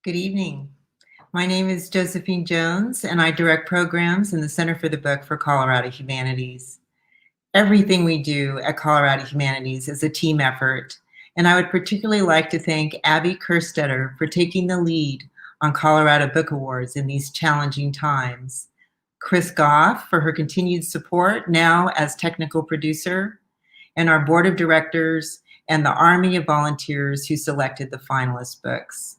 Good evening. My name is Josephine Jones, and I direct programs in the Center for the Book for Colorado Humanities. Everything we do at Colorado Humanities is a team effort, and I would particularly like to thank Abby Kerstetter for taking the lead on Colorado Book Awards in these challenging times, Chris Goff for her continued support now as technical producer, and our board of directors and the army of volunteers who selected the finalist books.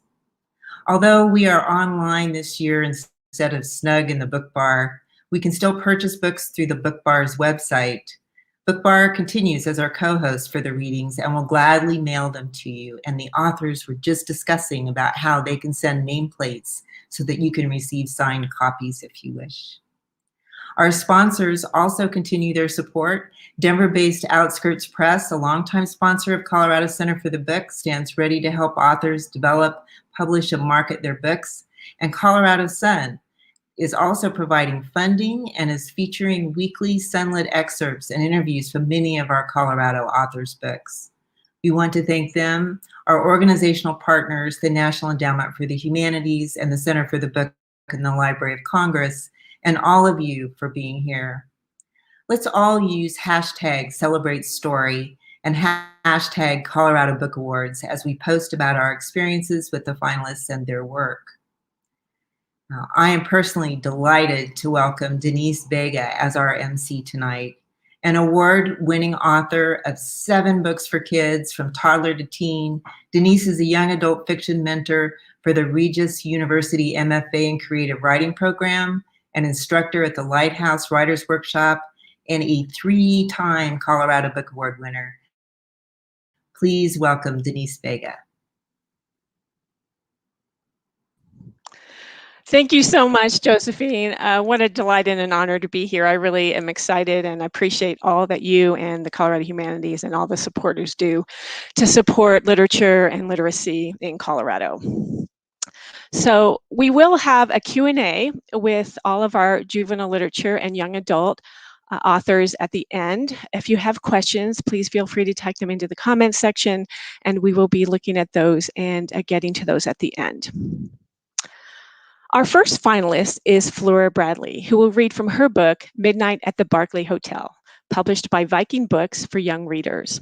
Although we are online this year instead of snug in the Book Bar, we can still purchase books through the Book Bar's website. Book Bar continues as our co-host for the readings and will gladly mail them to you. And the authors were just discussing about how they can send nameplates so that you can receive signed copies if you wish. Our sponsors also continue their support. Denver-based Outskirts Press, a longtime sponsor of Colorado Center for the Book, stands ready to help authors develop, publish, and market their books. And Colorado Sun is also providing funding and is featuring weekly Sunlit excerpts and interviews from many of our Colorado authors' books. We want to thank them, our organizational partners, the National Endowment for the Humanities and the Center for the Book and the Library of Congress, and all of you for being here. Let's all use hashtag #CelebrateStory and hashtag Colorado Book Awards as we post about our experiences with the finalists and their work. Now, I am personally delighted to welcome Denise Vega as our MC tonight, an award-winning author of 7 books for kids from toddler to teen. Denise is a young adult fiction mentor for the Regis University MFA in Creative Writing program, an instructor at the Lighthouse Writers Workshop, and a 3-time Colorado Book Award winner. Please welcome Denise Vega. Thank you so much, Josephine. What a delight and an honor to be here. I really am excited and appreciate all that you and the Colorado Humanities and all the supporters do to support literature and literacy in Colorado. So we will have a Q&A with all of our juvenile literature and young adult authors at the end. If you have questions, please feel free to type them into the comments section, and we will be looking at those and getting to those at the end. Our first finalist is Flora Bradley, who will read from her book, Midnight at the Barclay Hotel, published by Viking Books for young readers.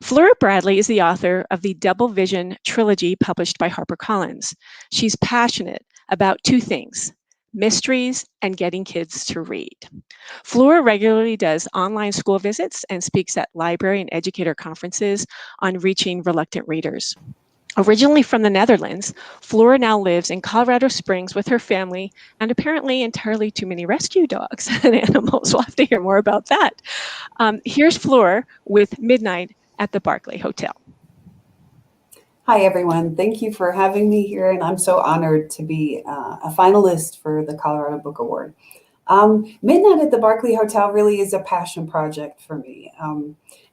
Fleur Bradley is the author of the Double Vision trilogy published by HarperCollins. She's passionate about 2 things: mysteries and getting kids to read. Fleur regularly does online school visits and speaks at library and educator conferences on reaching reluctant readers. Originally from the Netherlands, Flora now lives in Colorado Springs with her family and apparently entirely too many rescue dogs and animals. We'll have to hear more about that. Here's Flora with Midnight at the Barclay Hotel. Hi, everyone. Thank you for having me here, and I'm so honored to be a finalist for the Colorado Book Award. Midnight at the Barclay Hotel really is a passion project for me.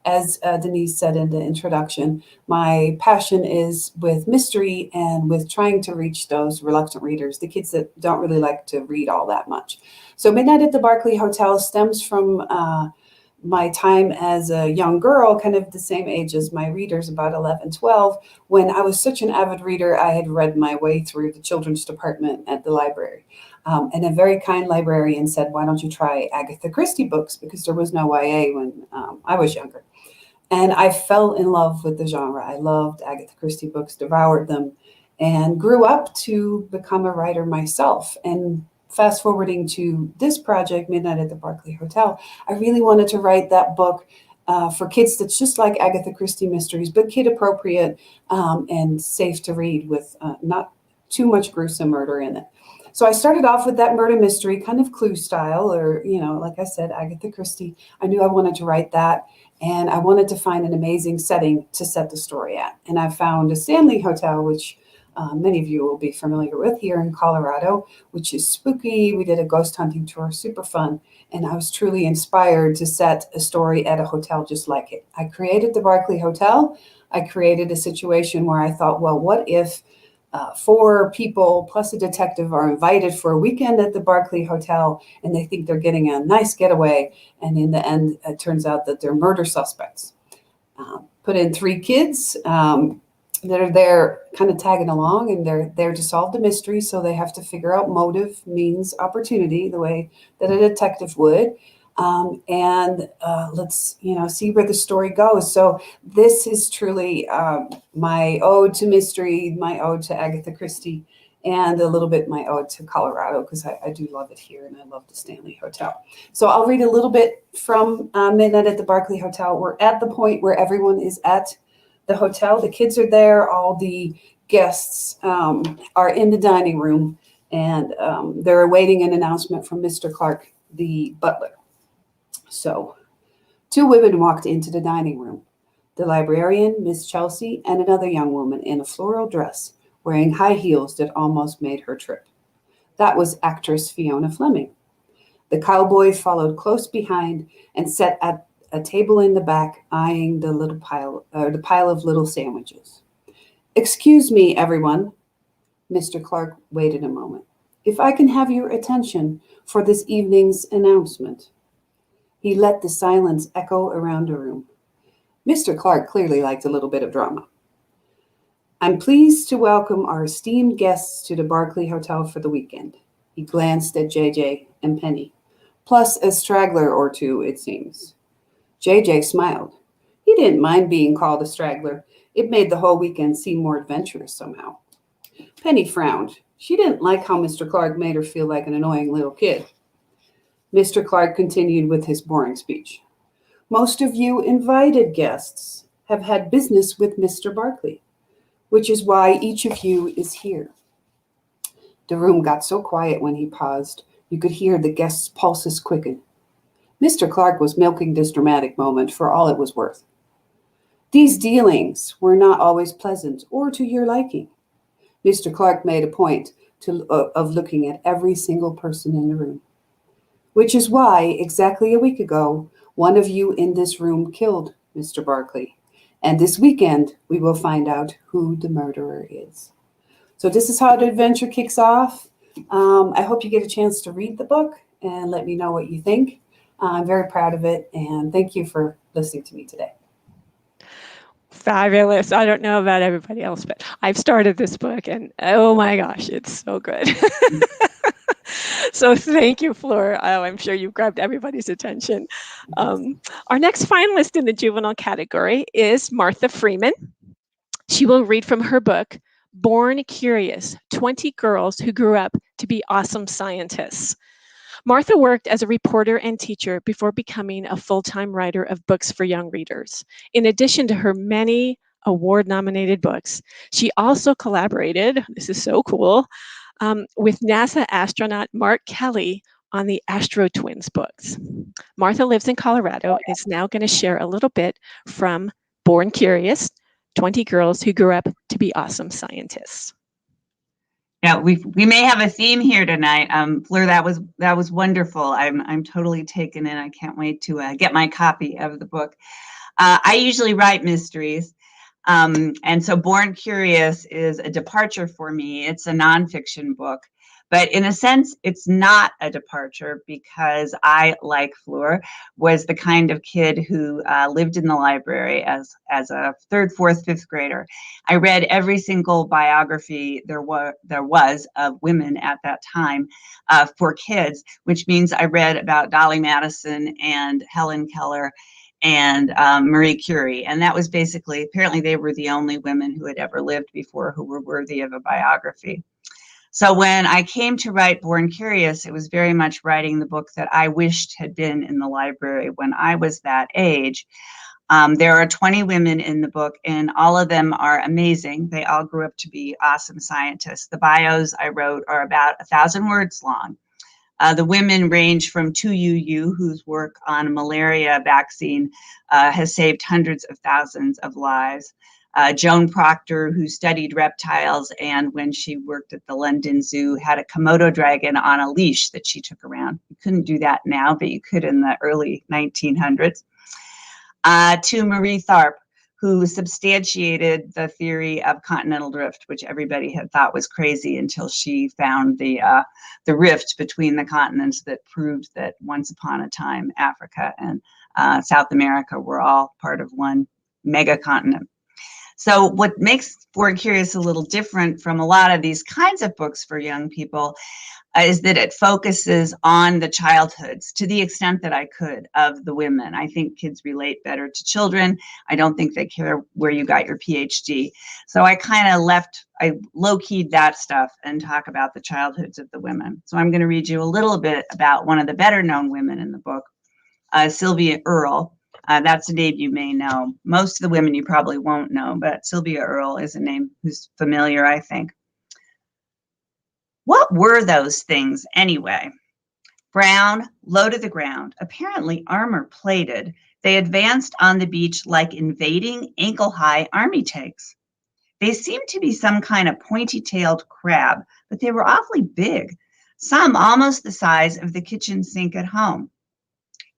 As Denise said in the introduction, my passion is with mystery and with trying to reach those reluctant readers, the kids that don't really like to read all that much. So Midnight at the Barclay Hotel stems from my time as a young girl, kind of the same age as my readers, about 11, 12, when I was such an avid reader, I had read my way through the children's department at the library. And a very kind librarian said, why don't you try Agatha Christie books? Because there was no YA when I was younger. And I fell in love with the genre. I loved Agatha Christie books, devoured them, and grew up to become a writer myself. And fast forwarding to this project, Midnight at the Barclay Hotel, I really wanted to write that book for kids that's just like Agatha Christie mysteries, but kid appropriate and safe to read with not too much gruesome murder in it. So I started off with that murder mystery, kind of Clue style, or, like I said, Agatha Christie. I knew I wanted to write that, and I wanted to find an amazing setting to set the story at. And I found a Stanley Hotel, which many of you will be familiar with here in Colorado, which is spooky. We did a ghost hunting tour, super fun. And I was truly inspired to set a story at a hotel just like it. I created the Barclay Hotel. I created a situation where I thought, well, what if 4 people plus a detective are invited for a weekend at the Barclay Hotel and they think they're getting a nice getaway. And in the end, it turns out that they're murder suspects. Put in 3 kids, that are there kind of tagging along, and they're there to solve the mystery. So they have to figure out motive, means, opportunity, the way that a detective would. Let's, see where the story goes. So this is truly my ode to mystery, my ode to Agatha Christie, and a little bit my ode to Colorado, because I do love it here and I love the Stanley Hotel. So I'll read a little bit from Midnight at the Barclay Hotel. We're at the point where everyone is at the hotel. The kids are there. All the guests are in the dining room, and they're awaiting an announcement from Mr. Clark, the butler. So 2 women walked into the dining room. The librarian, Miss Chelsea, and another young woman in a floral dress, wearing high heels that almost made her trip. That was actress Fiona Fleming. The cowboy followed close behind and sat at a table in the back, eyeing the pile of little sandwiches. "Excuse me, everyone." Mr. Clark waited a moment. "If I can have your attention for this evening's announcement." He let the silence echo around the room. Mr. Clark clearly liked a little bit of drama. "I'm pleased to welcome our esteemed guests to the Barclay Hotel for the weekend." He glanced at JJ and Penny, plus a straggler or two, it seems. JJ smiled. He didn't mind being called a straggler. It made the whole weekend seem more adventurous somehow. Penny frowned. She didn't like how Mr. Clark made her feel like an annoying little kid. Mr. Clark continued with his boring speech. "Most of you invited guests have had business with Mr. Barclay, which is why each of you is here." The room got so quiet when he paused, you could hear the guests' pulses quicken. Mr. Clark was milking this dramatic moment for all it was worth. "These dealings were not always pleasant or to your liking." Mr. Clark made a point of looking at every single person in the room. "Which is why, exactly a week ago, one of you in this room killed Mr. Barclay. And this weekend, we will find out who the murderer is." So this is how the adventure kicks off. I hope you get a chance to read the book and let me know what you think. I'm very proud of it, and thank you for listening to me today. Fabulous. I don't know about everybody else, but I've started this book and oh my gosh, it's so good. So thank you, Fleur. Oh, I'm sure you've grabbed everybody's attention. Our next finalist in the juvenile category is Martha Freeman. She will read from her book, Born Curious, 20 Girls Who Grew Up to Be Awesome Scientists. Martha worked as a reporter and teacher before becoming a full-time writer of books for young readers. In addition to her many award-nominated books, she also collaborated, this is so cool, with NASA astronaut Mark Kelly on the Astro Twins books. Martha lives in Colorado and is now going to share a little bit from Born Curious, 20 Girls Who Grew Up to Be Awesome Scientists. Yeah, we may have a theme here tonight. Fleur, that was wonderful. I'm totally taken in. I can't wait to get my copy of the book. I usually write mysteries, and so Born Curious is a departure for me. It's a nonfiction book, but in a sense, it's not a departure because I, like Fleur, was the kind of kid who lived in the library as a 3rd, 4th, 5th grader. I read every single biography there was of women at that time for kids, which means I read about Dolly Madison and Helen Keller and Marie Curie. And that was basically, apparently they were the only women who had ever lived before who were worthy of a biography. So when I came to write Born Curious, it was very much writing the book that I wished had been in the library when I was that age. There are 20 women in the book, and all of them are amazing. They all grew up to be awesome scientists. The bios I wrote are about 1,000 words long. The women range from 2UU, whose work on a malaria vaccine has saved hundreds of thousands of lives. Joan Proctor, who studied reptiles and when she worked at the London Zoo, had a Komodo dragon on a leash that she took around. You couldn't do that now, but you could in the early 1900s. To Marie Tharp, who substantiated the theory of continental drift, which everybody had thought was crazy until she found the rift between the continents that proved that once upon a time, Africa and South America were all part of one mega continent. So what makes Forward Curious a little different from a lot of these kinds of books for young people is that it focuses on the childhoods to the extent that I could of the women. I think kids relate better to children. I don't think they care where you got your PhD. So I low-keyed that stuff and talk about the childhoods of the women. So I'm going to read you a little bit about one of the better known women in the book, Sylvia Earle. That's a name you may know. Most of the women you probably won't know, but Sylvia Earle is a name who's familiar, I think. What were those things anyway? Brown, low to the ground, apparently armor-plated, they advanced on the beach like invading ankle-high army tanks. They seemed to be some kind of pointy-tailed crab, but they were awfully big, some almost the size of the kitchen sink at home.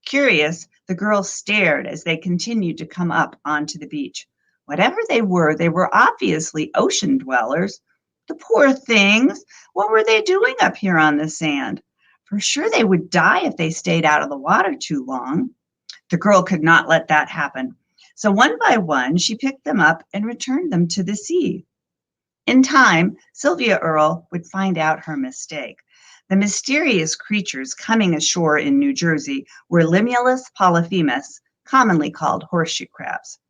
Curious, the girls stared as they continued to come up onto the beach. Whatever they were obviously ocean dwellers. The poor things, what were they doing up here on the sand? For sure they would die if they stayed out of the water too long. The girl could not let that happen. So one by one, she picked them up and returned them to the sea. In time, Sylvia Earle would find out her mistake. The mysterious creatures coming ashore in New Jersey were Limulus polyphemus, commonly called horseshoe crabs,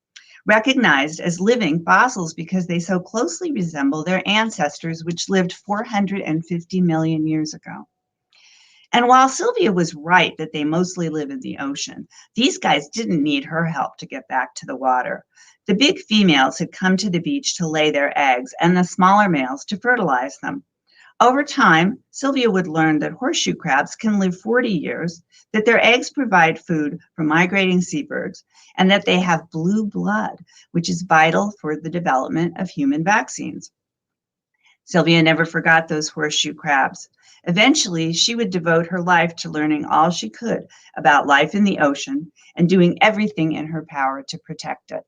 recognized as living fossils because they so closely resemble their ancestors, which lived 450 million years ago. And while Sylvia was right that they mostly live in the ocean, these guys didn't need her help to get back to the water. The big females had come to the beach to lay their eggs and the smaller males to fertilize them. Over time, Sylvia would learn that horseshoe crabs can live 40 years, that their eggs provide food for migrating seabirds, and that they have blue blood, which is vital for the development of human vaccines. Sylvia never forgot those horseshoe crabs. Eventually, she would devote her life to learning all she could about life in the ocean and doing everything in her power to protect it.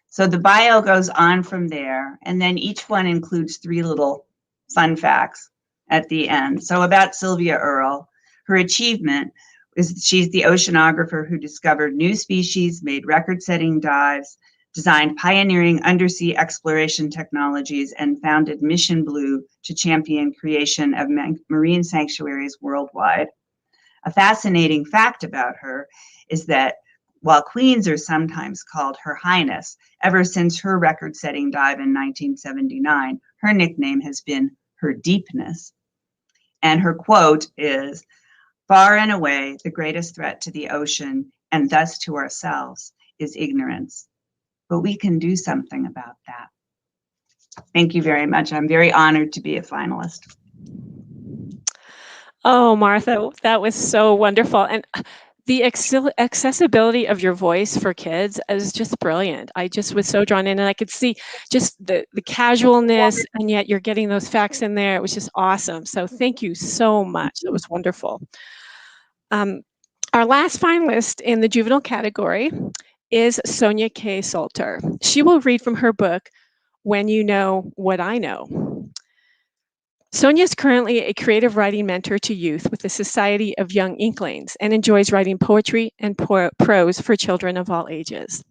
So the bio goes on from there, and then each one includes 3 little fun facts at the end. So about Sylvia Earle, her achievement is she's the oceanographer who discovered new species, made record-setting dives, designed pioneering undersea exploration technologies, and founded Mission Blue to champion creation of marine sanctuaries worldwide. A fascinating fact about her is that while queens are sometimes called Her Highness, ever since her record-setting dive in 1979, her nickname has been Her Deepness. And her quote is, "Far and away, the greatest threat to the ocean, and thus to ourselves, is ignorance. But we can do something about that." Thank you very much. I'm very honored to be a finalist. Oh, Martha, that was so wonderful. And the accessibility of your voice for kids is just brilliant. I just was so drawn in, and I could see just the casualness, and yet you're getting those facts in there. It was just awesome. So thank you so much. That was wonderful. Our last finalist in the juvenile category is Sonja K. Soter. She will read from her book, When You Know What I Know. Sonja is currently a creative writing mentor to youth with the Society of Young Inklings and enjoys writing poetry and prose for children of all ages.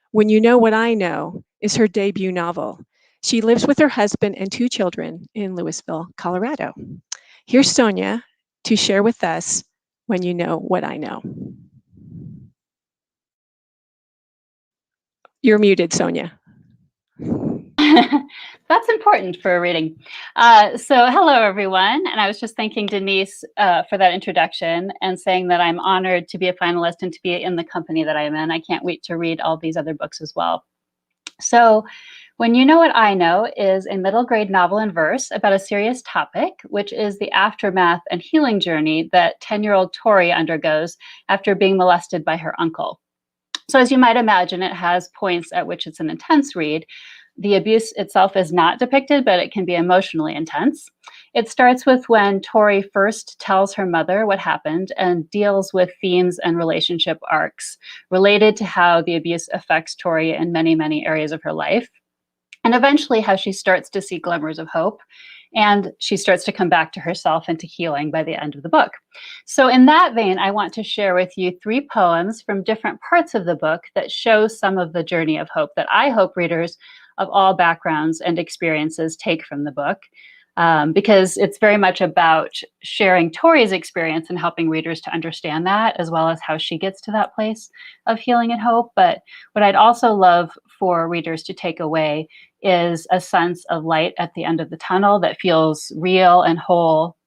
When You Know What I Know is her debut novel. She lives with her husband and 2 children in Louisville, Colorado. Here's Sonja to share with us When You Know What I Know. You're muted, Sonja. That's important for a reading. So hello, everyone. And I was just thanking Denise for that introduction and saying that I'm honored to be a finalist and to be in the company that I am in. I can't wait to read all these other books as well. So When You Know What I Know is a middle grade novel in verse about a serious topic, which is the aftermath and healing journey that 10-year-old Tori undergoes after being molested by her uncle. So as you might imagine, it has points at which it's an intense read. The abuse itself is not depicted, but it can be emotionally intense. It starts with when Tori first tells her mother what happened and deals with themes and relationship arcs related to how the abuse affects Tori in many, many areas of her life, and eventually how she starts to see glimmers of hope And she starts to come back to herself and to healing by the end of the book. So in that vein, I want to share with you 3 poems from different parts of the book that show some of the journey of hope that I hope readers of all backgrounds and experiences take from the book. Because it's very much about sharing Tori's experience and helping readers to understand that, as well as how she gets to that place of healing and hope. But what I'd also love for readers to take away is a sense of light at the end of the tunnel that feels real and whole,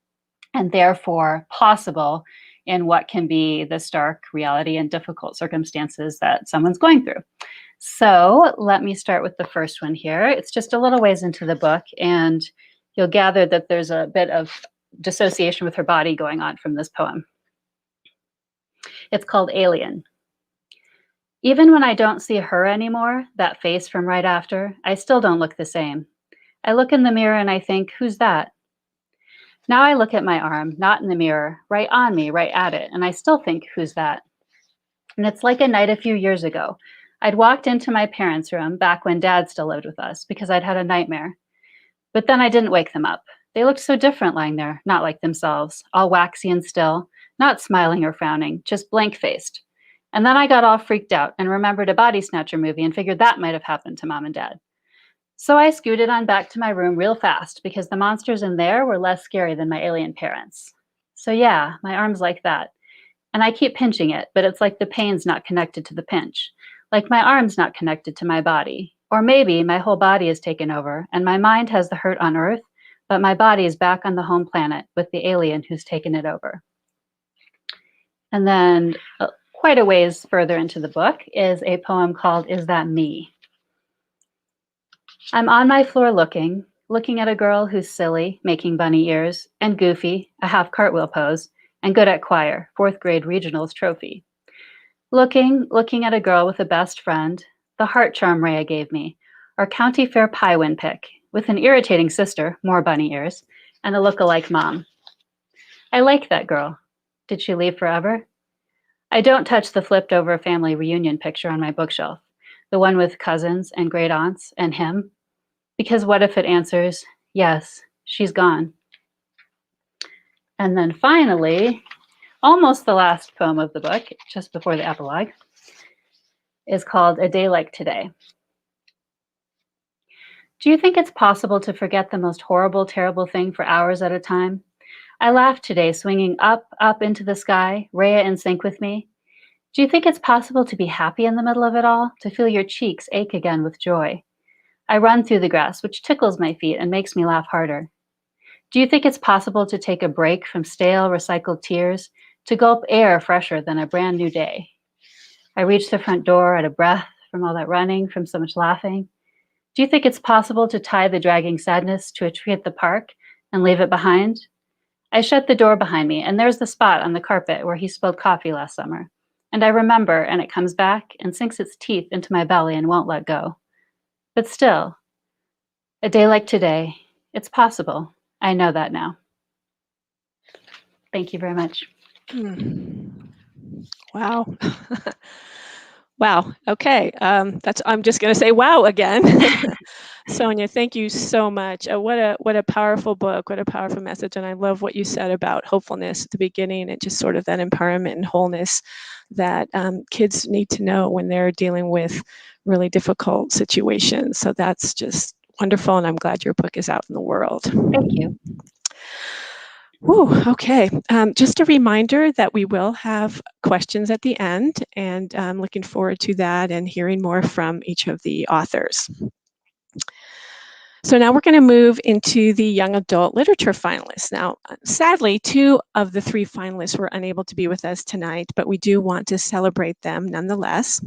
and therefore possible in what can be the stark reality and difficult circumstances that someone's going through. So let me start with the first one here. It's just a little ways into the book, and you'll gather that there's a bit of dissociation with her body going on from this poem. It's called Alien. Even when I don't see her anymore, that face from right after, I still don't look the same. I look in the mirror and I think, who's that? Now I look at my arm, not in the mirror, right on me, right at it, and I still think, who's that? And it's like a night a few years ago. I'd walked into my parents' room back when Dad still lived with us because I'd had a nightmare. But then I didn't wake them up. They looked so different lying there, not like themselves, all waxy and still, not smiling or frowning, just blank-faced. And then I got all freaked out and remembered a Body Snatcher movie and figured that might have happened to Mom and Dad. So I scooted on back to my room real fast because the monsters in there were less scary than my alien parents. So yeah, my arm's like that. And I keep pinching it, but it's like the pain's not connected to the pinch. Like my arm's not connected to my body. Or maybe my whole body is taken over and my mind has the hurt on Earth, but my body is back on the home planet with the alien who's taken it over. And then quite a ways further into the book is a poem called Is That Me? I'm on my floor looking at a girl who's silly, making bunny ears, and goofy, a half cartwheel pose, and good at choir, 4th grade regionals trophy. Looking at a girl with a best friend, the heart charm Rhea gave me, our county fair pie win pick, with an irritating sister, more bunny ears, and a look-alike mom. I like that girl. Did she leave forever? I don't touch the flipped over family reunion picture on my bookshelf, the one with cousins and great aunts and him, because what if it answers, yes, she's gone. And then finally, almost the last poem of the book, just before the epilogue, is called A Day Like Today. Do you think it's possible to forget the most horrible, terrible thing for hours at a time? I laughed today, swinging up into the sky, Rhea in sync with me. Do you think it's possible to be happy in the middle of it all, to feel your cheeks ache again with joy? I run through the grass, which tickles my feet and makes me laugh harder. Do you think it's possible to take a break from stale, recycled tears, to gulp air fresher than a brand new day? I reach the front door out of breath from all that running, from so much laughing. Do you think it's possible to tie the dragging sadness to a tree at the park and leave it behind? I shut the door behind me, and there's the spot on the carpet where he spilled coffee last summer. And I remember, and it comes back and sinks its teeth into my belly and won't let go. But still, a day like today, it's possible. I know that now. Thank you very much. Wow. Wow. Okay. I'm just going to say wow again. Sonja, thank you so much. What a powerful book. What a powerful message. And I love what you said about hopefulness at the beginning and just sort of that empowerment and wholeness that kids need to know when they're dealing with really difficult situations. So that's just wonderful. And I'm glad your book is out in the world. Thank you. Ooh, okay. Just a reminder that we will have questions at the end, and I'm looking forward to that and hearing more from each of the authors. So now we're going to move into the young adult literature finalists. Now, sadly, 2 of the 3 finalists were unable to be with us tonight, but we do want to celebrate them nonetheless.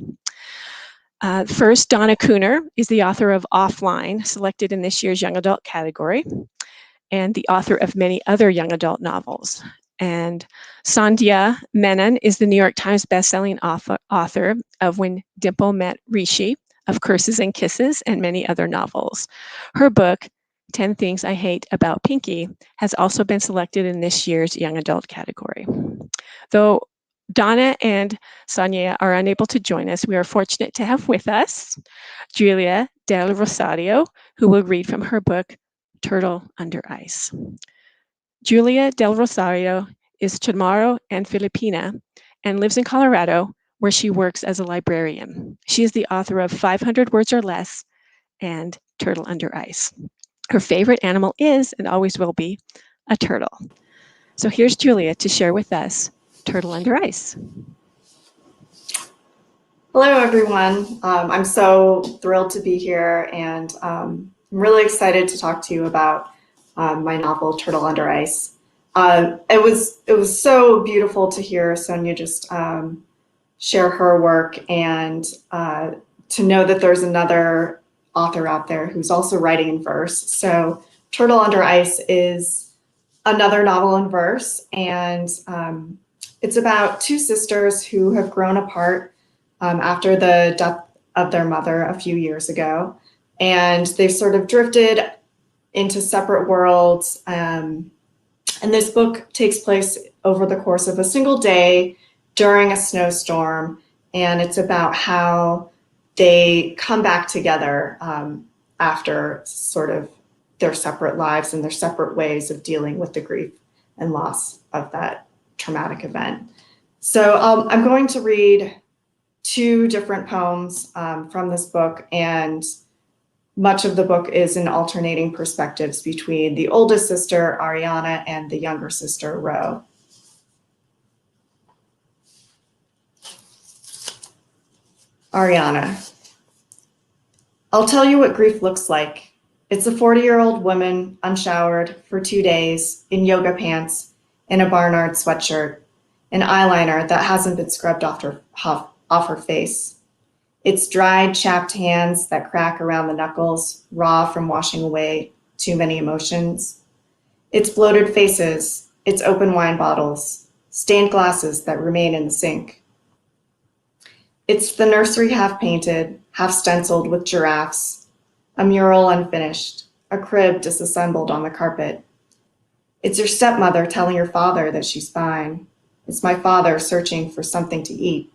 First, Donna Cooner is the author of Offline, selected in this year's young adult category, and the author of many other young adult novels. And Sandhya Menon is the New York Times bestselling author of When Dimple Met Rishi, of Curses and Kisses, and many other novels. Her book, 10 Things I Hate About Pinky, has also been selected in this year's young adult category. Though Donna and Sandhya are unable to join us, we are fortunate to have with us Juleah del Rosario, who will read from her book, Turtle Under Ice. Juleah del Rosario is Chamorro and Filipina and lives in Colorado, where she works as a librarian. She is the author of 500 Words or Less and Turtle Under Ice. Her favorite animal is, and always will be, a turtle. So here's Juleah to share with us Turtle Under Ice. Hello, everyone. I'm so thrilled to be here, and I'm really excited to talk to you about my novel, Turtle Under Ice. It was so beautiful to hear Sonja just share her work, and to know that there's another author out there who's also writing in verse. So Turtle Under Ice is another novel in verse, and it's about two sisters who have grown apart after the death of their mother a few years ago. And they've sort of drifted into separate worlds. And this book takes place over the course of a single day during a snowstorm. And it's about how they come back together after sort of their separate lives and their separate ways of dealing with the grief and loss of that traumatic event. So I'm going to read two different poems from this book, and much of the book is in alternating perspectives between the oldest sister, Ariana, and the younger sister, Ro. Ariana. I'll tell you what grief looks like. It's a 40-year-old woman, unshowered, for 2 days, in yoga pants, in a Barnard sweatshirt, an eyeliner that hasn't been scrubbed off her face. It's dried, chapped hands that crack around the knuckles, raw from washing away too many emotions. It's bloated faces, it's open wine bottles, stained glasses that remain in the sink. It's the nursery half painted, half stenciled with giraffes, a mural unfinished, a crib disassembled on the carpet. It's your stepmother telling your father that she's fine. It's my father searching for something to eat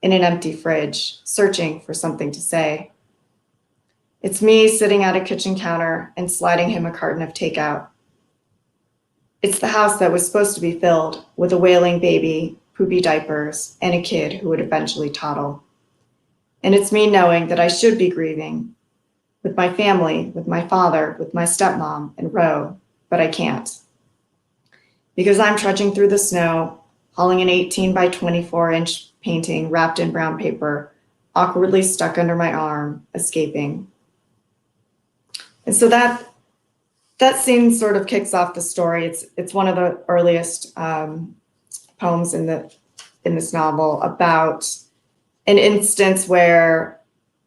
in an empty fridge, searching for something to say. It's me sitting at a kitchen counter and sliding him a carton of takeout. It's the house that was supposed to be filled with a wailing baby, poopy diapers, and a kid who would eventually toddle. And it's me knowing that I should be grieving with my family, with my father, with my stepmom and Ro, but I can't. Because I'm trudging through the snow, hauling an 18 by 24 inch painting wrapped in brown paper, awkwardly stuck under my arm, escaping. And so that scene sort of kicks off the story. It's one of the earliest poems in this novel about an instance where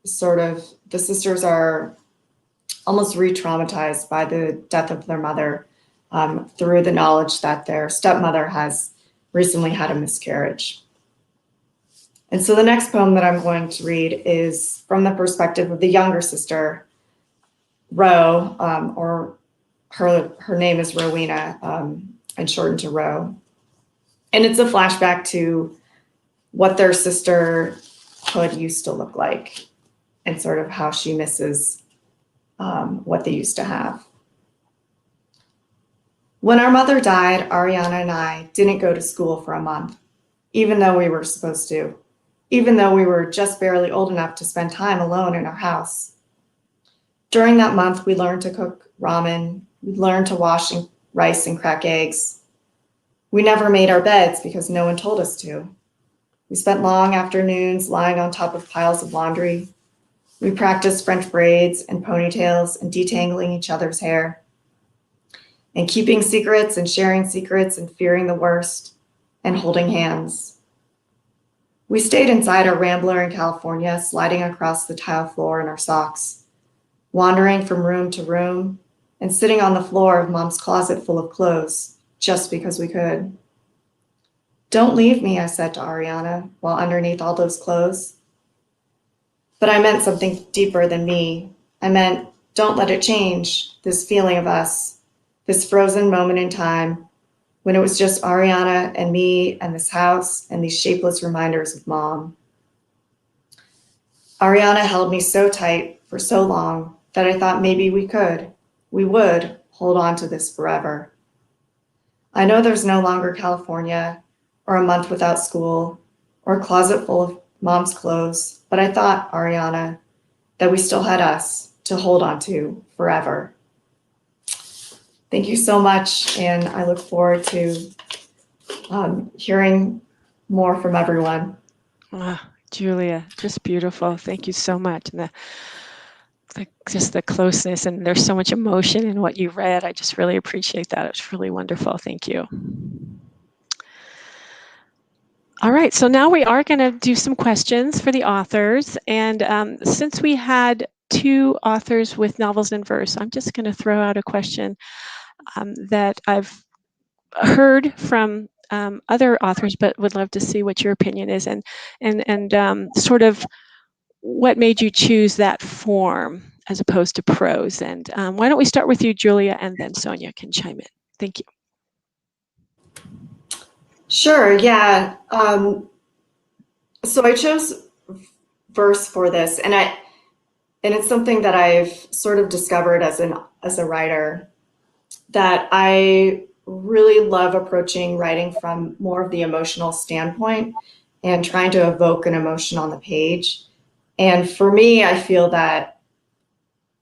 sort of the sisters are almost re-traumatized by the death of their mother through the knowledge that their stepmother has recently had a miscarriage. And so the next poem that I'm going to read is from the perspective of the younger sister, Ro, or her name is Rowena, and shortened to Ro. And it's a flashback to what their sisterhood used to look like and sort of how she misses what they used to have. When our mother died, Ariana and I didn't go to school for a month, even though we were supposed to, even though we were just barely old enough to spend time alone in our house. During that month, we learned to cook ramen, we learned to wash rice and crack eggs. We never made our beds because no one told us to. We spent long afternoons lying on top of piles of laundry. We practiced French braids and ponytails and detangling each other's hair. And keeping secrets and sharing secrets and fearing the worst and holding hands. We stayed inside our Rambler in California, sliding across the tile floor in our socks, wandering from room to room and sitting on the floor of Mom's closet full of clothes just because we could. Don't leave me, I said to Ariana, while underneath all those clothes. But I meant something deeper than me. I meant, don't let it change, this feeling of us, this frozen moment in time when it was just Ariana and me and this house and these shapeless reminders of Mom. Ariana held me so tight for so long that I thought maybe we could we would hold on to this forever. I know there's no longer California or a month without school or a closet full of mom's clothes, but I thought, Ariana, that we still had us to hold on to forever. Thank you so much, and I look forward to hearing more from everyone. Juleah, just beautiful. Thank you so much. And just the closeness, and there's so much emotion in what you read. I just really appreciate that. It was really wonderful. Thank you. All right, so now we are going to do some questions for the authors. And since we had 2 authors with novels in verse, I'm just going to throw out a question that I've heard from other authors, but would love to see what your opinion is, and sort of what made you choose that form as opposed to prose. And why don't we start with you, Juleah, and then Sonja can chime in. Thank you. Sure, yeah. So I chose verse for this, and it's something that I've sort of discovered as a writer, that I really love approaching writing from more of the emotional standpoint and trying to evoke an emotion on the page. And for me, I feel that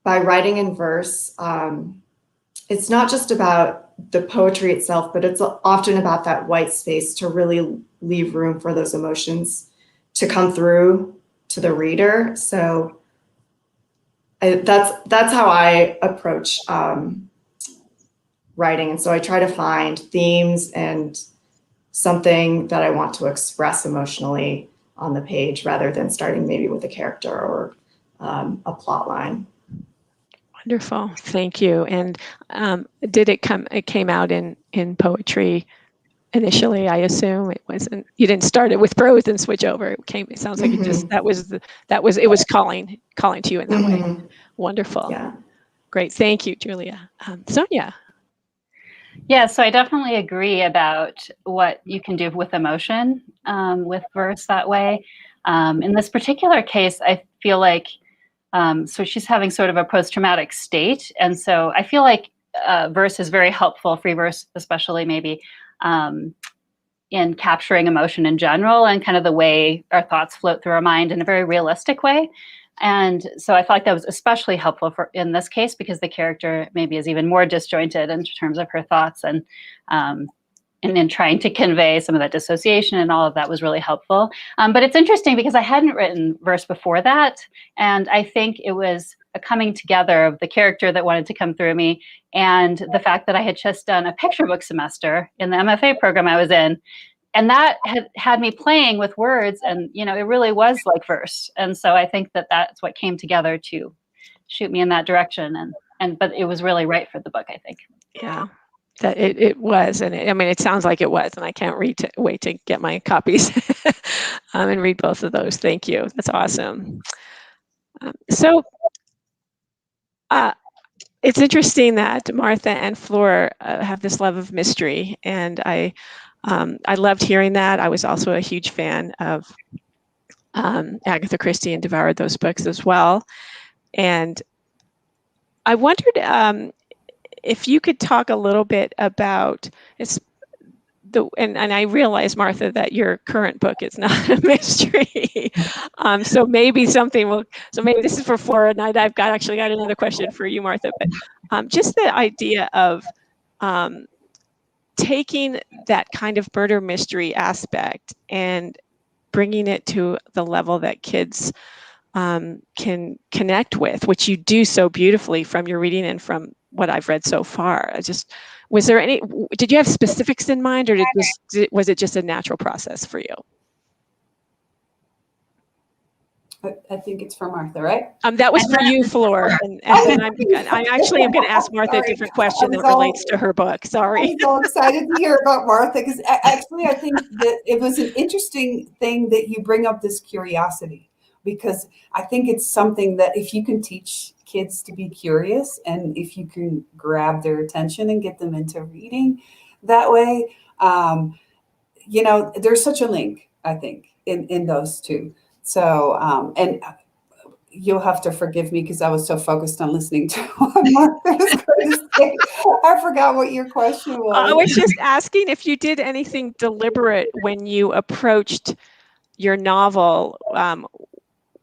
by writing in verse, it's not just about the poetry itself, but it's often about that white space to really leave room for those emotions to come through to the reader. So that's how I approach writing. And so I try to find themes and something that I want to express emotionally on the page, rather than starting maybe with a character or a plot line. Wonderful, thank you. And it came out in poetry initially, I assume? It wasn't, you didn't start it with prose and switch over. It sounds like it just, it was calling to you in that way. Wonderful. Yeah. Great, thank you, Juleah. Sonja. Yeah, so I definitely agree about what you can do with emotion with verse that way. In this particular case, I feel like, so she's having sort of a post-traumatic state. And so I feel like verse is very helpful, free verse especially maybe, in capturing emotion in general and kind of the way our thoughts float through our mind in a very realistic way. And so I felt like that was especially helpful in this case, because the character maybe is even more disjointed in terms of her thoughts, and in trying to convey some of that dissociation, and all of that was really helpful. But it's interesting because I hadn't written verse before that, and I think it was a coming together of the character that wanted to come through me, and the fact that I had just done a picture book semester in the MFA program I was in. And that had me playing with words, and it really was like verse. And so I think that that's what came together to shoot me in that direction. But it was really right for the book, I think. Yeah, that it was, and it sounds like it was, and I can't wait to get my copies and read both of those. Thank you. That's awesome. So it's interesting that Martha and Fleur have this love of mystery, and I loved hearing that. I was also a huge fan of Agatha Christie and devoured those books as well. And I wondered if you could talk a little bit about and I realize, Martha, that your current book is not a mystery. So maybe maybe this is for Flora, and I've actually got another question for you, Martha. But just the idea of taking that kind of murder mystery aspect and bringing it to the level that kids can connect with, which you do so beautifully from your reading and from what I've read so far. Did you have specifics in mind, or was it just a natural process for you? I think it's for Martha, right? That was for you, Fleur. And then I actually am going to ask Martha a different question that relates to her book. Sorry. I'm so excited to hear about Martha, because actually I think that it was an interesting thing that you bring up this curiosity, because I think it's something that if you can teach kids to be curious, and if you can grab their attention and get them into reading that way, there's such a link, I think, in those two. So, and you'll have to forgive me because I was so focused on listening to what Martha was going to say. I forgot what your question was. I was just asking if you did anything deliberate when you approached your novel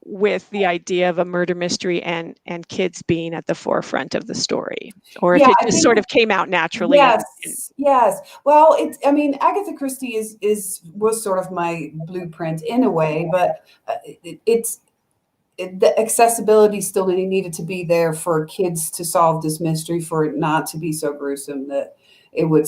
with the idea of a murder mystery and kids being at the forefront of the story, or if Yeah, it I just think- sort of came out naturally. Yes. Well, I mean, Agatha Christie was sort of my blueprint in a way, but the accessibility still needed to be there for kids to solve this mystery, for it not to be so gruesome that it would,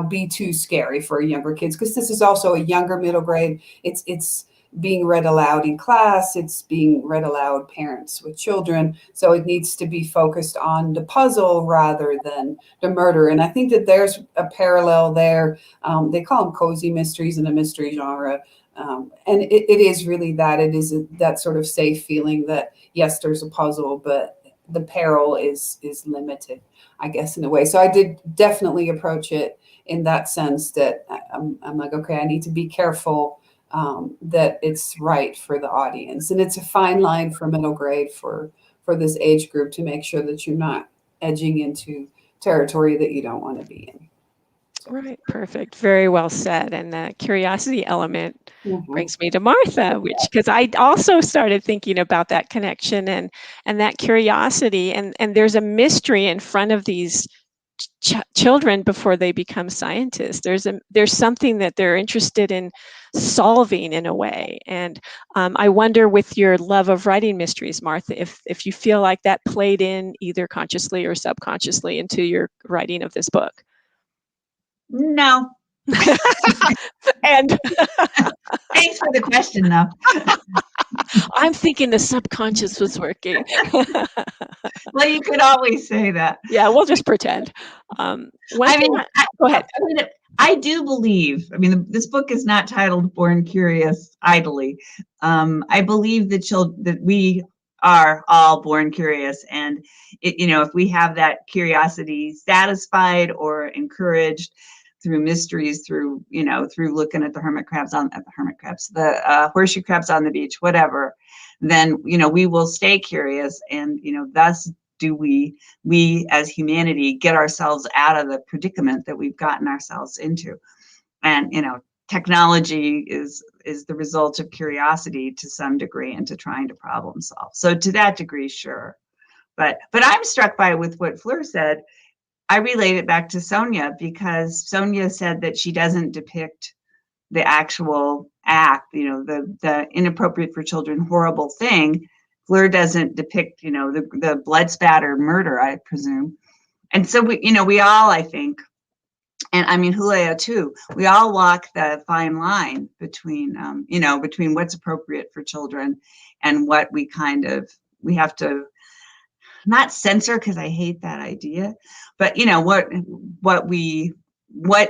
be too scary for younger kids. Because this is also a younger middle grade. It's being read aloud in class. It's being read aloud parents with children. So it needs to be focused on the puzzle rather than the murder. And I think that there's a parallel there. They call them cozy mysteries in the mystery genre. And it is really that. It is that sort of safe feeling that, yes, there's a puzzle, but the peril is limited, I guess, in a way. So I did definitely approach it in that sense that I'm like, okay, I need to be careful that it's right for the audience. And it's a fine line for middle grade for this age group to make sure that you're not edging into territory that you don't want to be in. Right, perfect. Very well said. And the curiosity element Mm-hmm. brings me to Martha, because I also started thinking about that connection and that curiosity. And there's a mystery in front of these children before they become scientists. There's something that they're interested in solving in a way. And I wonder, with your love of writing mysteries, Martha, if you feel like that played in either consciously or subconsciously into your writing of this book. No. And Thanks for the question, though. I'm thinking the subconscious was working. Well, you could always say that. Yeah, we'll just pretend. Go ahead. I do believe, this book is not titled Born Curious idly. I believe that we are all born curious, and if we have that curiosity satisfied or encouraged through mysteries, through looking at the horseshoe crabs on the beach, whatever, then we will stay curious, and thus do we as humanity get ourselves out of the predicament that we've gotten ourselves into. And technology is the result of curiosity to some degree, and to trying to problem solve. So to that degree, sure. But I'm struck by with what Fleur said. I relate it back to Sonja, because Sonja said that she doesn't depict the actual act, the inappropriate for children, horrible thing. Fleur doesn't depict, the blood spatter murder, I presume. And so we all, I think, and Juleah too, we all walk the fine line between, between what's appropriate for children and what we have to not censor, because I hate that idea, but what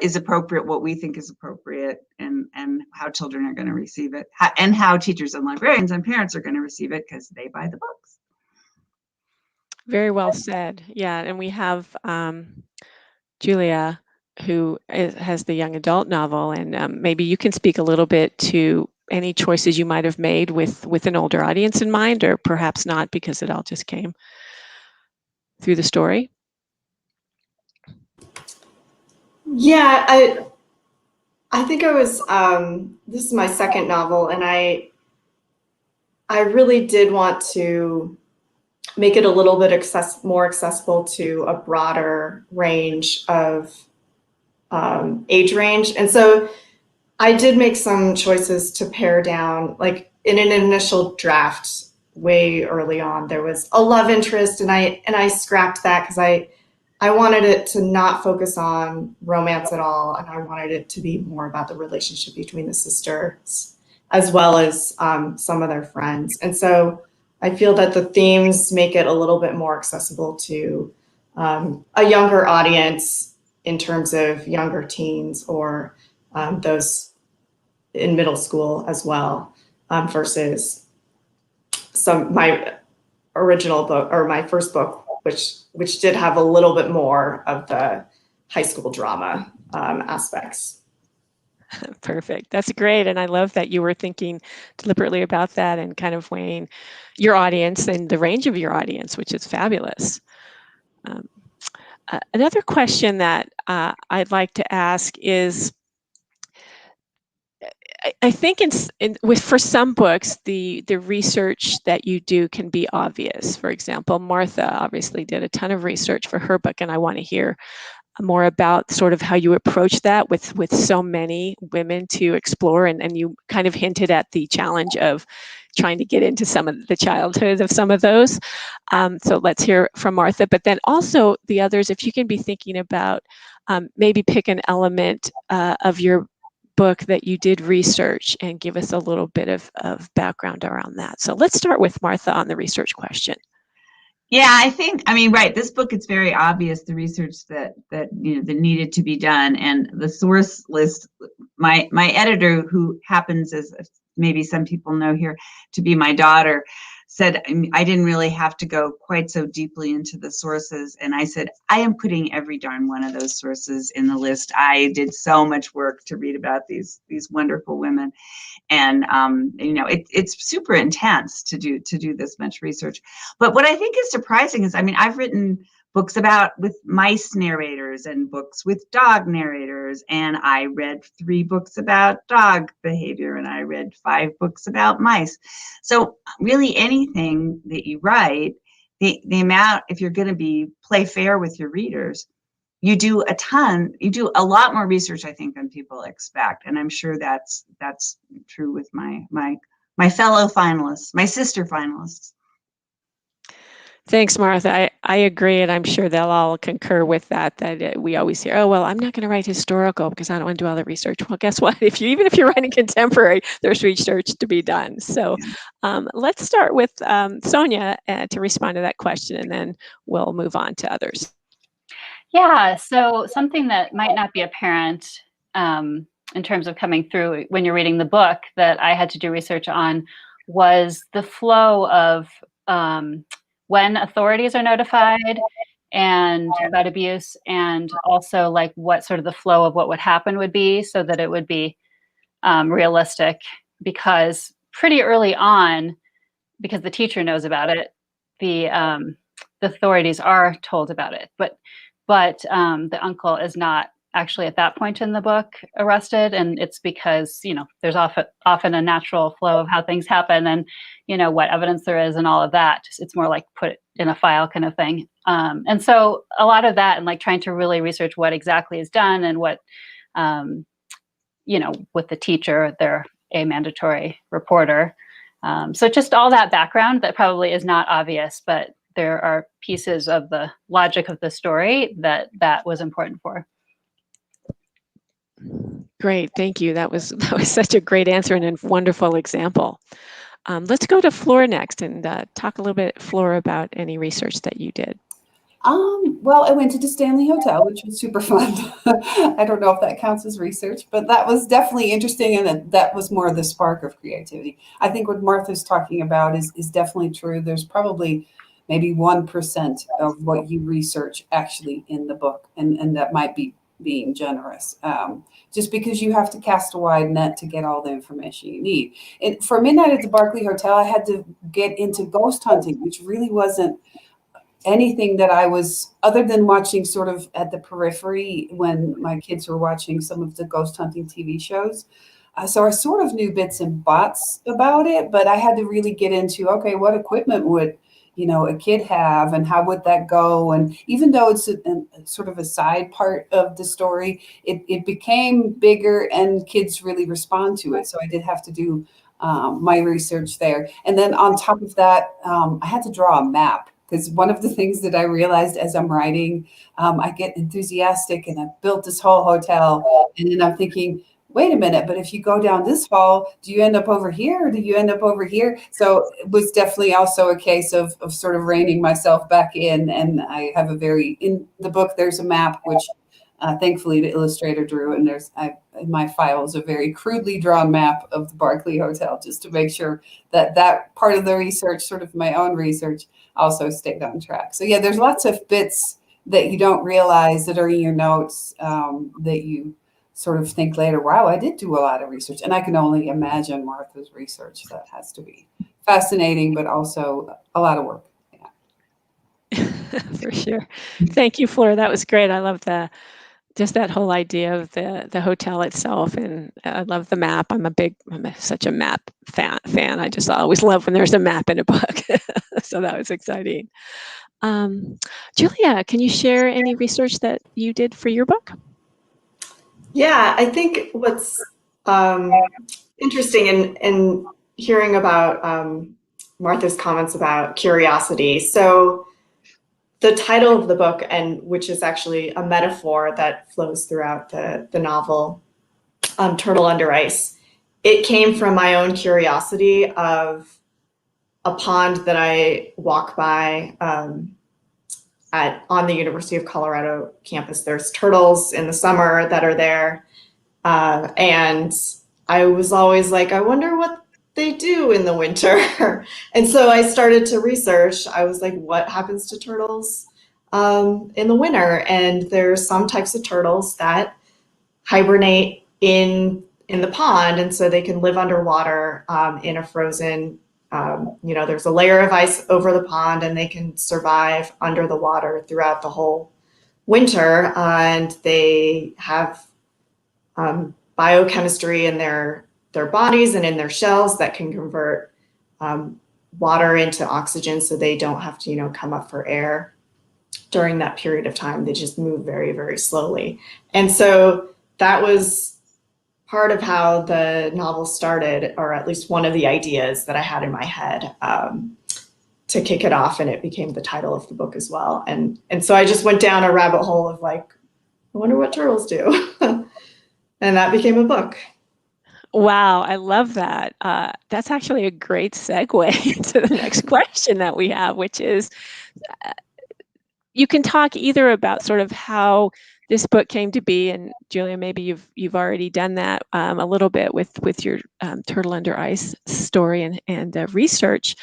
is appropriate, what we think is appropriate, and how children are going to receive it, and how teachers and librarians and parents are going to receive it, because they buy the books. Very well said. Yeah, and we have Juleah, who has the young adult novel, and maybe you can speak a little bit to any choices you might have made with an older audience in mind, or perhaps not, because it all just came through the story. Yeah, I think I was, this is my second novel, and I really did want to make it a little bit more accessible to a broader range of age range. And so I did make some choices to pare down, like in an initial draft way early on, there was a love interest, and I scrapped that because I wanted it to not focus on romance at all, and I wanted it to be more about the relationship between the sisters, as well as some of their friends. And so I feel that the themes make it a little bit more accessible to a younger audience, in terms of younger teens, or those in middle school as well, versus my original book, or my first book, which did have a little bit more of the high school drama aspects. Perfect. That's great. And I love that you were thinking deliberately about that and kind of weighing your audience and the range of your audience, which is fabulous. Um, Another question that I'd like to ask is, I think for some books, the research that you do can be obvious. For example, Martha obviously did a ton of research for her book, and I want to hear more about sort of how you approach that with so many women to explore, and you kind of hinted at the challenge of trying to get into some of the childhood of some of those. So let's hear from Martha, but then also the others, if you can be thinking about maybe pick an element of your book that you did research and give us a little bit of background around that. So let's start with Martha on the research question. Yeah, I mean, right. This book, it's very obvious the research that needed to be done, and the source list. My editor, who happens, as maybe some people know here, to be my daughter, said I didn't really have to go quite so deeply into the sources, and I said I am putting every darn one of those sources in the list. I did so much work to read about these wonderful women. And it's super intense to do this much research. But what I think is surprising is, I mean, I've written books with mice narrators and books with dog narrators, and I read 3 books about dog behavior, and I read 5 books about mice. So really, anything that you write, the amount, if you're going to play fair with your readers, you do a lot more research, I think, than people expect. And I'm sure that's true with my fellow finalists, my sister finalists. Thanks, Martha. I agree, and I'm sure they'll all concur with that we always hear, oh, well, I'm not going to write historical because I don't want to do all the research. Well, guess what? Even if you're writing contemporary, there's research to be done. So let's start with Sonja to respond to that question, and then we'll move on to others. Yeah, so something that might not be apparent in terms of coming through when you're reading the book that I had to do research on was the flow of when authorities are notified and about abuse, and also like what sort of the flow of what would happen would be, so that it would be realistic. Because pretty early on, because the teacher knows about it, the authorities are told about it, but the uncle is not actually at that point in the book arrested, and it's because there's often a natural flow of how things happen, and what evidence there is and all of that. It's more like put it in a file kind of thing. And so a lot of that, and like trying to really research what exactly is done, and what with the teacher, they're a mandatory reporter. So just all that background that probably is not obvious, but there are pieces of the logic of the story that was important for. Great, thank you. That was such a great answer and a wonderful example. Let's go to Flora next and talk a little bit, Flora, about any research that you did. Well, I went to the Stanley Hotel, which was super fun. I don't know if that counts as research, but that was definitely interesting, and that was more the spark of creativity. I think what Martha's talking about is definitely true. There's probably maybe 1% of what you research actually in the book, and that might be being generous, just because you have to cast a wide net to get all the information you need. And for Midnight at the Barclay Hotel, I had to get into ghost hunting, which really wasn't anything that I was, other than watching sort of at the periphery when my kids were watching some of the ghost hunting TV shows. So I sort of knew bits and bots about it, but I had to really get into, okay, what equipment would a kid have, and how would that go? And even though it's a sort of a side part of the story, it became bigger, and kids really respond to it. So I did have to do my research there. And then on top of that, I had to draw a map, because one of the things that I realized as I'm writing, I get enthusiastic, and I built this whole hotel, and then I'm thinking, wait a minute, but if you go down this hall, do you end up over here, or do you end up over here? So it was definitely also a case of sort of reining myself back in. And I have in the book, there's a map, which thankfully the illustrator drew, and in my files a very crudely drawn map of the Barclay Hotel, just to make sure that part of the research, sort of my own research, also stayed on track. So yeah, there's lots of bits that you don't realize that are in your notes, that you sort of think later, wow, I did do a lot of research. And I can only imagine Martha's research. That has to be fascinating, but also a lot of work. For sure. Thank you, Fleur. That was great. I love just that whole idea of the hotel itself, and I love the map. I'm such a map fan. I just always love when there's a map in a book. So that was exciting. Juleah, can you share any research that you did for your book? Yeah, I think what's interesting in hearing about Martha's comments about curiosity. So the title of the book, and which is actually a metaphor that flows throughout the novel, Turtle Under Ice, it came from my own curiosity of a pond that I walk by on the University of Colorado campus. There's turtles in the summer that are there. And I was always like, I wonder what they do in the winter. And so I started to research. I was like, what happens to turtles in the winter? And there's some types of turtles that hibernate in the pond, and so they can live underwater in a frozen, there's a layer of ice over the pond, and they can survive under the water throughout the whole winter. And they have biochemistry in their bodies and in their shells that can convert water into oxygen, so they don't have to, come up for air during that period of time. They just move very, very slowly. And so that was part of how the novel started, or at least one of the ideas that I had in my head to kick it off, and it became the title of the book as well. And so I just went down a rabbit hole of like, I wonder what turtles do. And that became a book. Wow, I love that. That's actually a great segue to the next question that we have, which is, you can talk either about sort of how this book came to be, and Juleah, maybe you've already done that a little bit with your Turtle Under Ice story and research,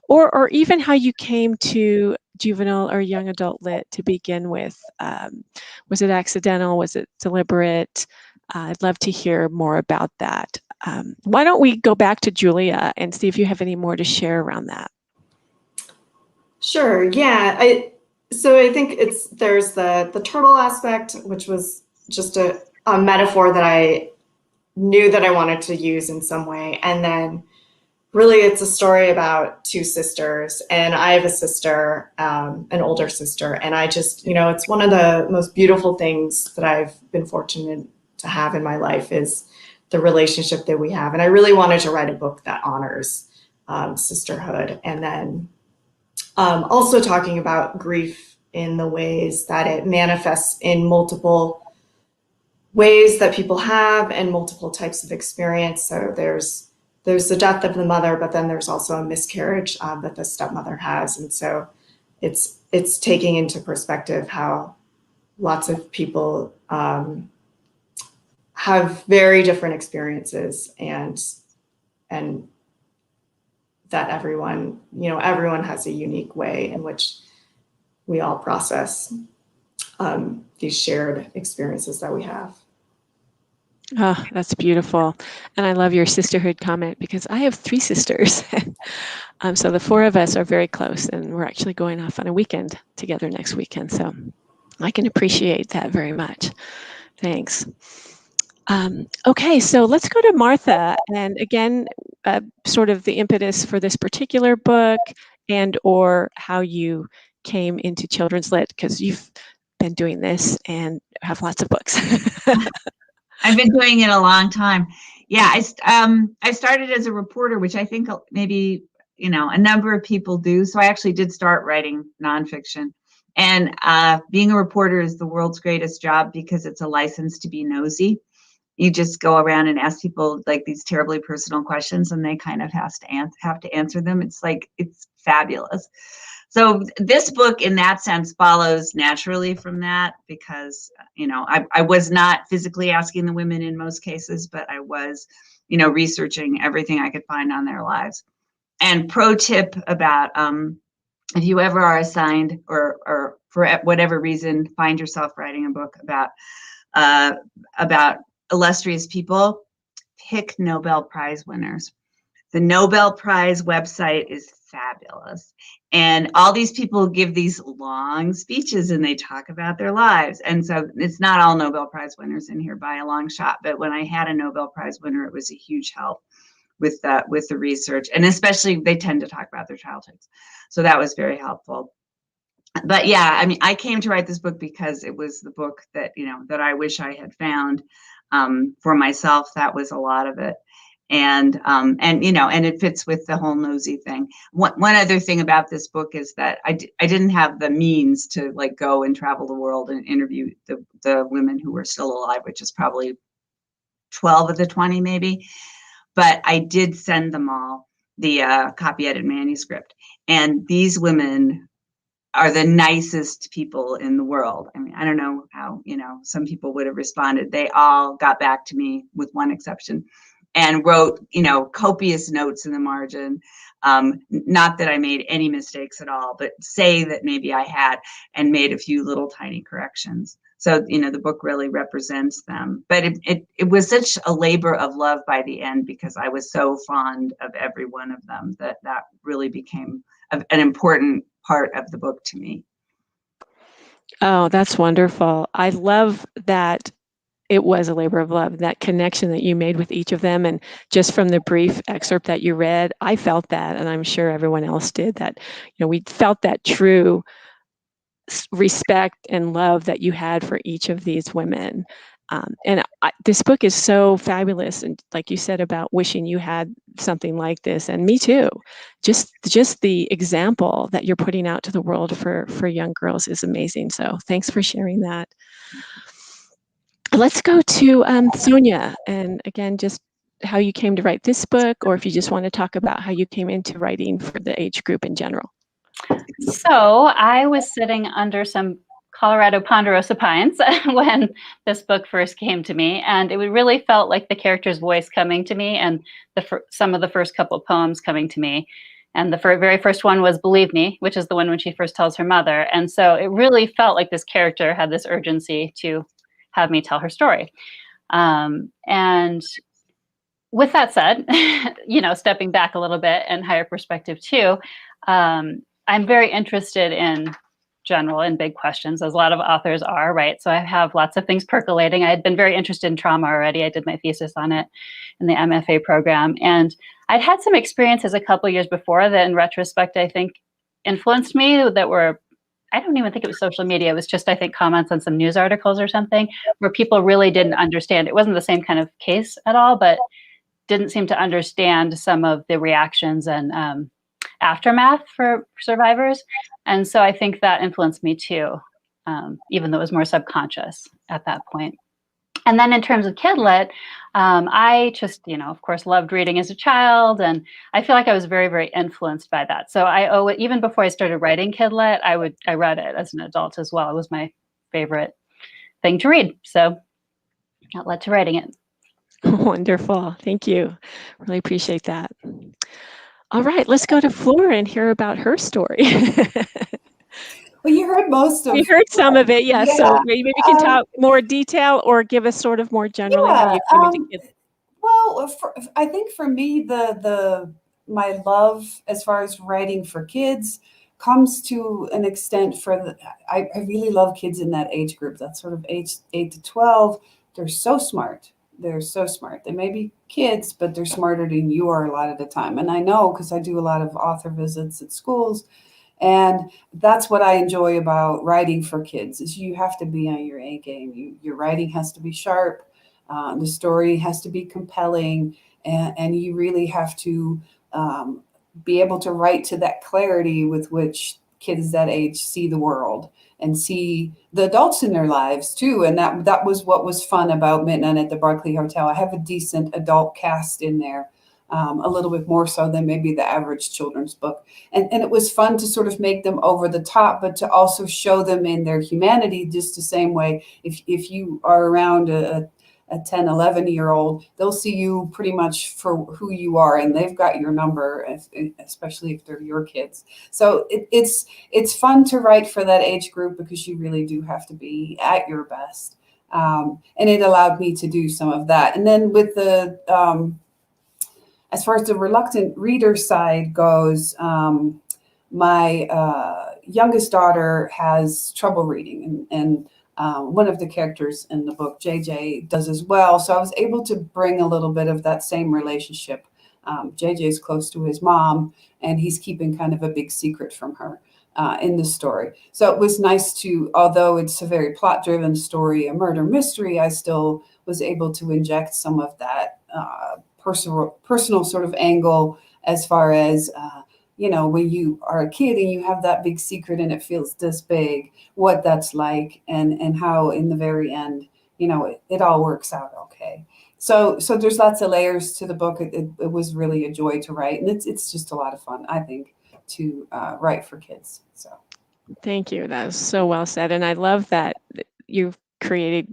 or even how you came to juvenile or young adult lit to begin with. Was it accidental? Was it deliberate? I'd love to hear more about that. Why don't we go back to Juleah and see if you have any more to share around that? Sure. Yeah. So I think there's the turtle aspect, which was just a metaphor that I knew that I wanted to use in some way. And then really it's a story about two sisters, and I have a sister, an older sister. And I just, it's one of the most beautiful things that I've been fortunate to have in my life is the relationship that we have. And I really wanted to write a book that honors sisterhood. And then also talking about grief in the ways that it manifests in multiple ways that people have and multiple types of experience. So there's the death of the mother, but then there's also a miscarriage that the stepmother has. And so it's taking into perspective how lots of people have very different experiences, and that everyone has a unique way in which we all process these shared experiences that we have. Oh, that's beautiful. And I love your sisterhood comment, because I have 3 sisters. So the 4 of us are very close, and we're actually going off on a weekend together next weekend. So I can appreciate that very much. Thanks. Okay, so let's go to Martha. And again, sort of the impetus for this particular book, and or how you came into children's lit, because you've been doing this and have lots of books. I've been doing it a long time. Yeah, I started as a reporter, which I think maybe, a number of people do. So I actually did start writing nonfiction. And being a reporter is the world's greatest job, because it's a license to be nosy. You just go around and ask people like these terribly personal questions, and they kind of have to answer them. It's fabulous. So this book, in that sense, follows naturally from that, because, I was not physically asking the women in most cases, but I was, researching everything I could find on their lives. And pro tip about, if you ever are assigned or for whatever reason, find yourself writing a book about illustrious people, pick Nobel Prize winners. The Nobel Prize website is fabulous. And all these people give these long speeches and they talk about their lives. And so it's not all Nobel Prize winners in here by a long shot, but when I had a Nobel Prize winner, it was a huge help with the research. And especially they tend to talk about their childhoods. So that was very helpful. But yeah, I mean, I came to write this book because it was the book that, that I wish I had found for myself. That was a lot of it. And it fits with the whole nosy thing. One other thing about this book is that I didn't have the means to like go and travel the world and interview the women who were still alive, which is probably 12 of the 20 maybe. But I did send them all the copy edited manuscript. And these women are the nicest people in the world. I mean, I don't know how, some people would have responded. They all got back to me with one exception and wrote, copious notes in the margin. Not that I made any mistakes at all, but say that maybe I had and made a few little tiny corrections. So, the book really represents them. But it was such a labor of love by the end because I was so fond of every one of them that really became an important part of the book to me. Oh, that's wonderful. I love that it was a labor of love, that connection that you made with each of them. And just from the brief excerpt that you read, I felt that, and I'm sure everyone else did, that, we felt that true respect and love that you had for each of these women. This book is so fabulous. And like you said about wishing you had something like this, and me too, just the example that you're putting out to the world for young girls is amazing. So thanks for sharing that. Let's go to Sonja, and again, just how you came to write this book, or if you just want to talk about how you came into writing for the age group in general. So I was sitting under some Colorado ponderosa pines when this book first came to me, and it really felt like the character's voice coming to me, and some of the first couple of poems coming to me. And the very first one was Believe Me, which is the one when she first tells her mother. And so it really felt like this character had this urgency to have me tell her story. And with that said, stepping back a little bit and higher perspective too, I'm very interested in general and big questions, as a lot of authors are, right? So I have lots of things percolating. I had been very interested in trauma already. I did my thesis on it in the MFA program. And I'd had some experiences a couple of years before that in retrospect, I think influenced me, that were, I don't even think it was social media. It was just, I think, comments on some news articles or something where people really didn't understand. It wasn't the same kind of case at all, but didn't seem to understand some of the reactions and aftermath for survivors. And so I think that influenced me too, even though it was more subconscious at that point. And then in terms of kidlit, I just, of course, loved reading as a child. And I feel like I was very, very influenced by that. So I owe it, even before I started writing kidlit, I read it as an adult as well. It was my favorite thing to read. So that led to writing it. Wonderful. Thank you. Really appreciate that. All right, let's go to Flora and hear about her story. Well, you heard most of it. We heard some of it, yes. Yeah. So maybe we can talk more detail or give us sort of more generally how you came into kids. Well, I think for me, my love as far as writing for kids comes to an extent I really love kids in that age group, that sort of age 8 to 12. They're so smart. They're so smart. They may be kids, but they're smarter than you are a lot of the time. And I know because I do a lot of author visits at schools. And that's what I enjoy about writing for kids is you have to be on your A game. Your writing has to be sharp. The story has to be compelling. And you really have to be able to write to that clarity with which kids that age see the world and see the adults in their lives too. And that was what was fun about Menon at the Barclay Hotel. I have a decent adult cast in there, a little bit more so than maybe the average children's book. And it was fun to sort of make them over the top, but to also show them in their humanity just the same way. If you are around a 10, 11-year-old, they'll see you pretty much for who you are, and they've got your number, especially if they're your kids. So it's fun to write for that age group because you really do have to be at your best. And it allowed me to do some of that. And then with the, as far as the reluctant reader side goes, my youngest daughter has trouble reading, and one of the characters in the book, JJ, does as well. So I was able to bring a little bit of that same relationship. JJ is close to his mom, and he's keeping kind of a big secret from her in the story. So it was nice to, although it's a very plot-driven story, a murder mystery, I still was able to inject some of that personal sort of angle as far as, you know, when you are a kid and you have that big secret and it feels this big, what that's like, and how in the very end, you know, it all works out okay. So there's lots of layers to the book. It was really a joy to write, and it's just a lot of fun, I think, to write for kids. So Thank you. That was so well said. And I love that you've created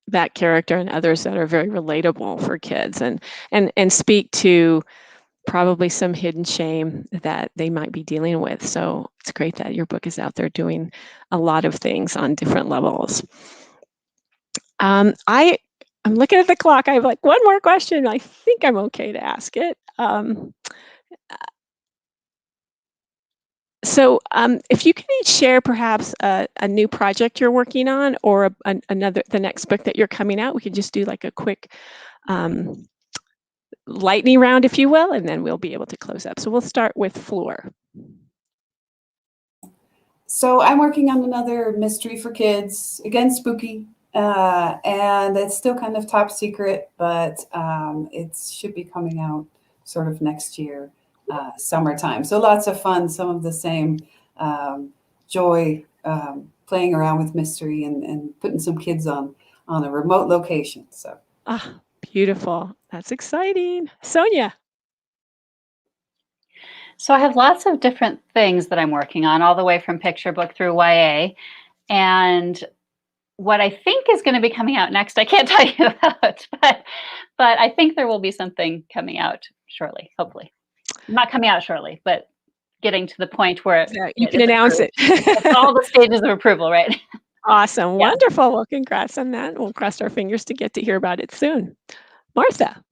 that character and others that are very relatable for kids and speak to probably some hidden shame that they might be dealing with. So it's great that your book is out there doing a lot of things on different levels. I'm looking at the clock. I have like one more question. I think I'm okay to ask it. So if you can each share perhaps a new project you're working on, or the next book that you're coming out, we could just do like a quick lightning round, if you will, and then we'll be able to close up. So we'll start with Fleur. So I'm working on another mystery for kids, again, spooky, and it's still kind of top secret, but it should be coming out sort of next year, summertime. So lots of fun, some of the same joy playing around with mystery and putting some kids on a remote location. So Beautiful. That's exciting. Sonja. So I have lots of different things that I'm working on, all the way from picture book through YA. And what I think is going to be coming out next, I can't tell you about, but I think there will be something coming out shortly, hopefully. Not coming out shortly, but getting to the point where you can announce it. It's all the stages of approval, right? Awesome. Yeah. Wonderful. Well, congrats on that. We'll cross our fingers to get to hear about it soon. Martha.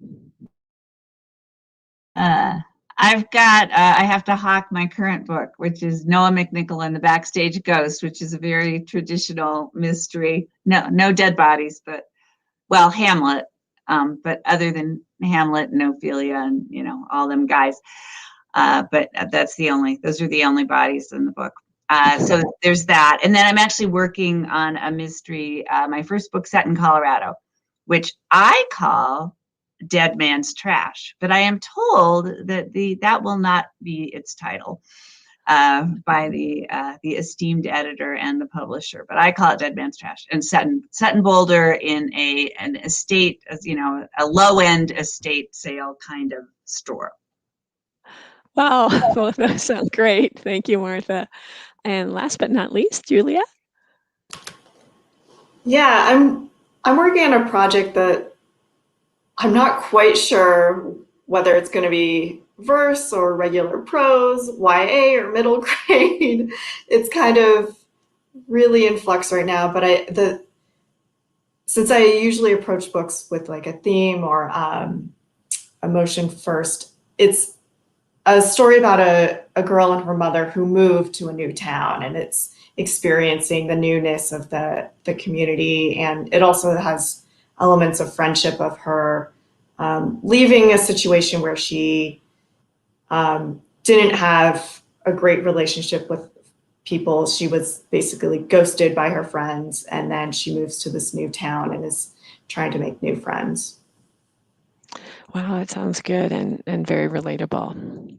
I've got, I have to hawk my current book, which is Noah McNichol and the Backstage Ghost, which is a very traditional mystery. No dead bodies, but, well, Hamlet. But other than Hamlet and Ophelia and, you know, all them guys. But those are the only bodies in the book. So there's that. And then I'm actually working on a mystery, my first book set in Colorado, which I call Dead Man's Trash, but I am told that that will not be its title by the esteemed editor and the publisher. But I call it Dead Man's Trash, and set in Boulder in an estate, you know, a low end estate sale kind of store. Wow, well, that sounds great. Thank you, Martha. And last but not least, Juleah. Yeah, I'm working on a project that I'm not quite sure whether it's going to be verse or regular prose, YA or middle grade. It's kind of really in flux right now, but since I usually approach books with like a theme or emotion first, it's a story about a girl and her mother who moved to a new town, and it's experiencing the newness of the community. And it also has elements of friendship of her leaving a situation where she didn't have a great relationship with people. She was basically ghosted by her friends, and then she moves to this new town and is trying to make new friends. Wow, that sounds good and very relatable.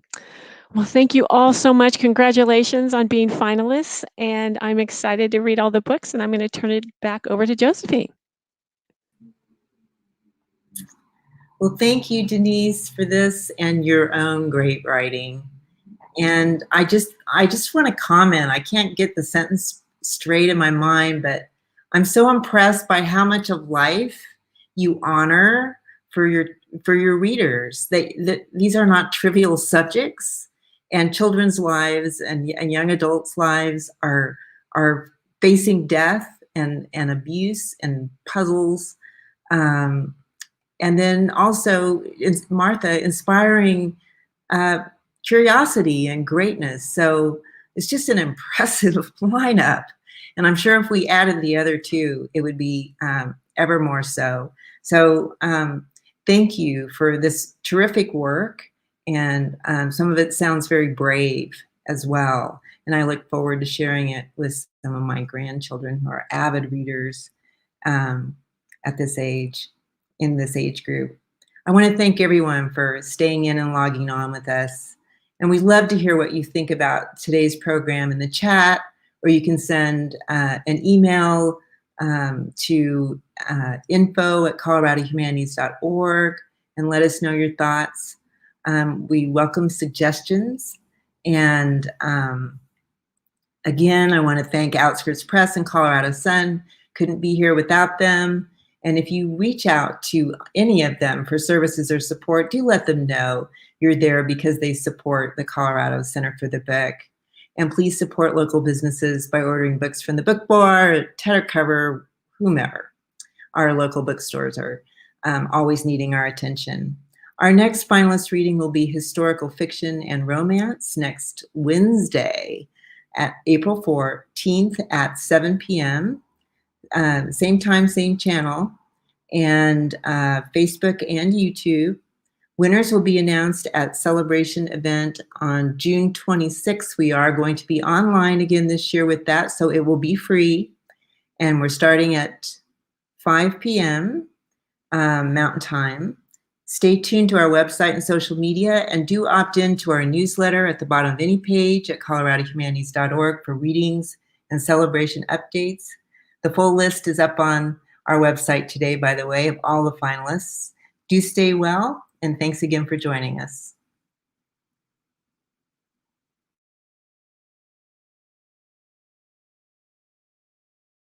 Well, thank you all so much. Congratulations on being finalists, and I'm excited to read all the books, and I'm going to turn it back over to Josephine. Well, thank you, Denise, for this and your own great writing. And I just want to comment. I can't get the sentence straight in my mind, but I'm so impressed by how much of life you honor for your readers. These are not trivial subjects, and children's lives and young adults' lives are facing death and abuse and puzzles. And then also Martha inspiring curiosity and greatness. So it's just an impressive lineup. And I'm sure if we added the other two, it would be ever more so. So thank you for this terrific work. And some of it sounds very brave as well. And I look forward to sharing it with some of my grandchildren who are avid readers at this age, in this age group. I want to thank everyone for staying in and logging on with us. And we'd love to hear what you think about today's program in the chat, or you can send an email to info@coloradohumanities.org and let us know your thoughts. We welcome suggestions. And again, I want to thank Outskirts Press and Colorado Sun. Couldn't be here without them. And if you reach out to any of them for services or support, do let them know you're there because they support the Colorado Center for the Book. And please support local businesses by ordering books from the Book Bar, Tedder Cover, whomever. Our local bookstores are always needing our attention. Our next finalist reading will be Historical Fiction and Romance next Wednesday at April 14th at 7 p.m. Same time, same channel, and Facebook and YouTube. Winners will be announced at Celebration event on June 26th. We are going to be online again this year with that, so it will be free. And we're starting at 5 p.m. Mountain Time. Stay tuned to our website and social media, and do opt in to our newsletter at the bottom of any page at coloradohumanities.org for readings and celebration updates. The full list is up on our website today, by the way, of all the finalists. Do stay well, and thanks again for joining us.